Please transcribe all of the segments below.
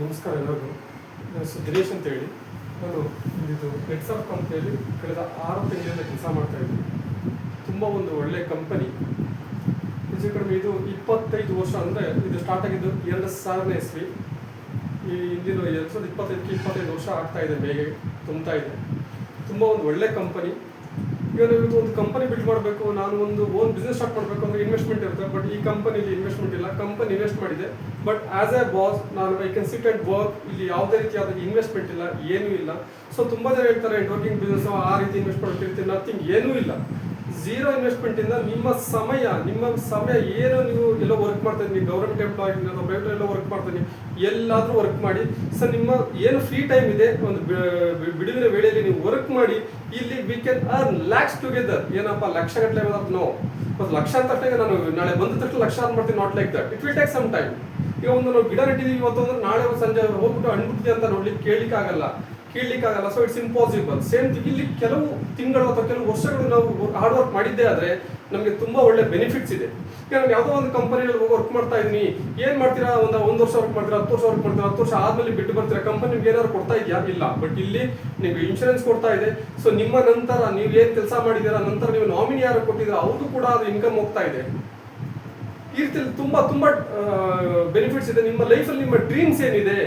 ನಮಸ್ಕಾರ ಎಲ್ಲರಿಗೂ. ನನ್ನ ಹೆಸರು ದಿನೇಶ್ ಅಂತ ಹೇಳಿ. ನಾನು ಇದು ನೆಟ್ಸಾಫ್ಟ್ ಕಂಪ್ನಿಯಲ್ಲಿ ಕಳೆದ 6 ತಿಂಗಳಿಂದ ಕೆಲಸ ಮಾಡ್ತಾ ಇದ್ದೀನಿ. ತುಂಬ ಒಂದು ಒಳ್ಳೆಯ ಕಂಪನಿ. ಹೆಚ್ಚು ಕಡಿಮೆ ಇದು 25 ವರ್ಷ, ಅಂದರೆ ಇದು ಸ್ಟಾರ್ಟ್ ಆಗಿದ್ದು 2000ನೇ ಇಸ್ವಿ. ಈ ಹಿಂದಿನ 2025ಕ್ಕೆ 25 ವರ್ಷ ಆಗ್ತಾ ಇದೆ, ಬೇಗ ತುಂಬ್ತಾ ಇದೆ. ತುಂಬ ಒಂದು ಒಳ್ಳೆ ಕಂಪನಿ. ಈಗ ನಾವು ಒಂದು ಕಂಪನಿ ಬಿಲ್ಡ್ ಮಾಡಬೇಕು, ನಾನು ಒಂದು ಓನ್ ಬಿಸ್ನೆಸ್ ಸ್ಟಾರ್ಟ್ ಮಾಡಬೇಕು ಅಂದರೆ ಇನ್ವೆಸ್ಟ್ಮೆಂಟ್ ಇರುತ್ತೆ. ಬಟ್ ಈ ಕಂಪನಿಲಿ ಇನ್ವೆಸ್ಟ್ಮೆಂಟ್ ಇಲ್ಲ. ಕಂಪನಿ ಇನ್ವೆಸ್ಟ್ ಮಾಡಿದೆ, ಬಟ್ ಆ್ಯಸ್ ಎ ಬಾಸ್ ನಾನು I can sit and work. ಇಲ್ಲಿ ಯಾವುದೇ ರೀತಿಯಾದ ಇನ್ವೆಸ್ಟ್ಮೆಂಟ್ ಇಲ್ಲ, ಏನೂ ಇಲ್ಲ. ಸೊ ತುಂಬ ಜನ ಹೇಳ್ತಾರೆ ನೆಟ್ವರ್ಕಿಂಗ್ ಬಿಸ್ನೆಸ್ ಆ ರೀತಿ ಇನ್ವೆಸ್ಟ್ ಮಾಡೋಕ್ಕಿರ್ತೀವಿ. ನಥಿಂಗ್, ಏನೂ ಇಲ್ಲ. ಝೀರೋ ಇನ್ವೆಸ್ಟ್ಮೆಂಟಿಂದ ನಿಮ್ಮ ಸಮಯ ಏನು, ನೀವು ಎಲ್ಲೋ ವರ್ಕ್ ಮಾಡ್ತಾ ಇದ್ದೀನಿ, ಗೌರ್ಮೆಂಟ್ ಎಂಪ್ಲಾಯ್ ಅಥವಾ ಪ್ರೈವೇಟ್ ಎಲ್ಲೋ ವರ್ಕ್ ಮಾಡ್ತೀನಿ, ಎಲ್ಲಾದರೂ ವರ್ಕ್ ಮಾಡಿ. ಸೊ ನಿಮ್ಮ ಏನು ಫ್ರೀ ಟೈಮ್ ಇದೆ, ಒಂದು ಬಿಡುವಿನ ವೇಳೆಯಲ್ಲಿ ನೀವು ವರ್ಕ್ ಮಾಡಿ. ಇಲ್ಲಿ we can earn lakhs together. ಏನಪ್ಪ ಲಕ್ಷ ಗಟ್ಟಲೆ ನೋ, ಒಂದು ಲಕ್ಷ ಅಂತ ತಕ್ಷಣ ನಾನು ನಾಳೆ ಬಂದ ತಕ್ಷಣ ಲಕ್ಷ ಅರ್ನ್ ಮಾಡ್ತೀನಿ, not like that. It will take some time. ಈಗ ಒಂದು ನಾವು ಗಿಡ ನೆಟ್ಟಿದ್ದೀವಿ ಇವತ್ತು ಅಂದ್ರೆ ನಾಳೆ ಸಂಜೆ ಹೋಗ್ಬಿಟ್ಟು ಹಣ್ಬಿಡ್ತೀವಿ ಅಂತ ನೋಡ್ಲಿಕ್ಕೆ ಕೇಳಲಿಕ್ಕಾಗಲ್ಲ. So it's impossible. ಸೇಮ್ ಇಲ್ಲಿ ಕೆಲವು ತಿಂಗಳು ಅಥವಾ ಕೆಲವು ವರ್ಷಗಳು ನಾವು ಹಾರ್ಡ್ ವರ್ಕ್ ಮಾಡಿದ್ದೇ ಆದರೆ ನಮಗೆ ತುಂಬ ಒಳ್ಳೆ ಬೆನಿಫಿಟ್ಸ್ ಇದೆ. ಈಗ ನಾನು ಯಾವುದೋ ಒಂದು ಕಂಪನಿಯಲ್ಲಿ ಹೋಗಿ ವರ್ಕ್ ಮಾಡ್ತಾ ಇದ್ದೀನಿ, ಏನು ಮಾಡ್ತೀರಾ, ಒಂದು ವರ್ಷ ವರ್ಕ್ ಮಾಡ್ತೀರಾ, 10 ವರ್ಷ ವರ್ಕ್ ಮಾಡ್ತೀರಾ, 10 ವರ್ಷ ಆದಮೇಲೆ ಬಿಟ್ಟು ಬರ್ತೀರಾ. ಕಂಪನಿ ನಿಮ್ಗೆ ಏನಾದ್ರು ಕೊಡ್ತಾ ಇದೆಯಾ? ಇಲ್ಲ. ಬಟ್ ಇಲ್ಲಿ ನಿಮಗೆ ಇನ್ಶೂರೆನ್ಸ್ ಕೊಡ್ತಾ ಇದೆ. ಸೊ ನಿಮ್ಮ ನಂತರ ನೀವು ಏನು ಕೆಲಸ ಮಾಡಿದ್ದೀರಾ, ನಂತರ ನೀವು ನಾಮಿನಿ ಯಾರು ಕೊಟ್ಟಿದ್ದೀರಾ, ಅವ್ರಿಗೂ ಕೂಡ ಅದು ಇನ್ಕಮ್ ಹೋಗ್ತಾ ಇದೆ. ಈ ರೀತಿಯಲ್ಲಿ ತುಂಬ ಬೆನಿಫಿಟ್ಸ್ ಇದೆ. ನಿಮ್ಮ ಲೈಫಲ್ಲಿ ನಿಮ್ಮ ಡ್ರೀಮ್ಸ್ ಏನಿದೆ,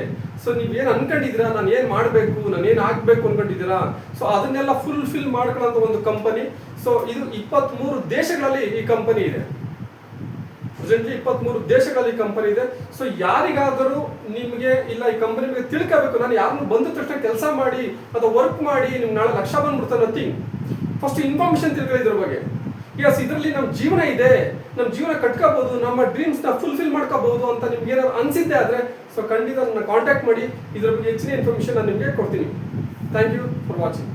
ಸೊ ನೀವೇನು ಅನ್ಕೊಂಡಿದ್ದೀರಾ, ನಾನು ಏನು ಮಾಡಬೇಕು, ನಾನು ಏನು ಆಗಬೇಕು ಅನ್ಕೊಂಡಿದ್ದೀರಾ, ಸೊ ಅದನ್ನೆಲ್ಲ ಫುಲ್ಫಿಲ್ ಮಾಡ್ಕೊಳ್ಳೋಂಥ ಒಂದು ಕಂಪನಿ. ಸೊ ಇದು 23 ದೇಶಗಳಲ್ಲಿ ಈ ಕಂಪನಿ ಇದೆ. ಪ್ರೆಸೆಂಟ್ಲಿ 23 ದೇಶಗಳಲ್ಲಿ ಕಂಪನಿ ಇದೆ. ಸೊ ಯಾರಿಗಾದರೂ ನಿಮಗೆ ಇಲ್ಲ ಈ ಕಂಪನಿ ಬಗ್ಗೆ ತಿಳ್ಕೋಬೇಕು, ನಾನು ಯಾರನ್ನು ಬಂದ ತಕ್ಷಣ ಕೆಲಸ ಮಾಡಿ ಅಥವಾ ವರ್ಕ್ ಮಾಡಿ ನಿಮ್ಗೆ ನಾಳೆ ಲಕ್ಷ ಬಂದ್ಬಿಡ್ತಾರೆ, ನಥಿಂಗ್. ಫಸ್ಟ್ ಇನ್ಫಾರ್ಮೇಶನ್ ತಿಳ್ಕೊಳ್ಳಿ ಇದ್ರ ಬಗ್ಗೆ. ಎಸ್, ಇದರಲ್ಲಿ ನಮ್ಮ ಜೀವನ ಇದೆ, ನಮ್ಮ ಜೀವನ ಕಟ್ಕೋಬಹುದು, ನಮ್ಮ ಡ್ರೀಮ್ಸ್ನ ಫುಲ್ಫಿಲ್ ಮಾಡ್ಕೋಬಹುದು ಅಂತ ನಿಮ್ಗೆ ಏನಾದ್ರು ಅನಿಸಿದ್ದೆ ಆದರೆ ಸೊ ಖಂಡಿತ ನನ್ನ ಕಾಂಟ್ಯಾಕ್ಟ್ ಮಾಡಿ. ಇದ್ರ ಬಗ್ಗೆ ಹೆಚ್ಚಿನ ಇನ್ಫಾರ್ಮೇಶನ್ ನಾನು ನಿಮಗೆ ಕೊಡ್ತೀನಿ. Thank you for watching.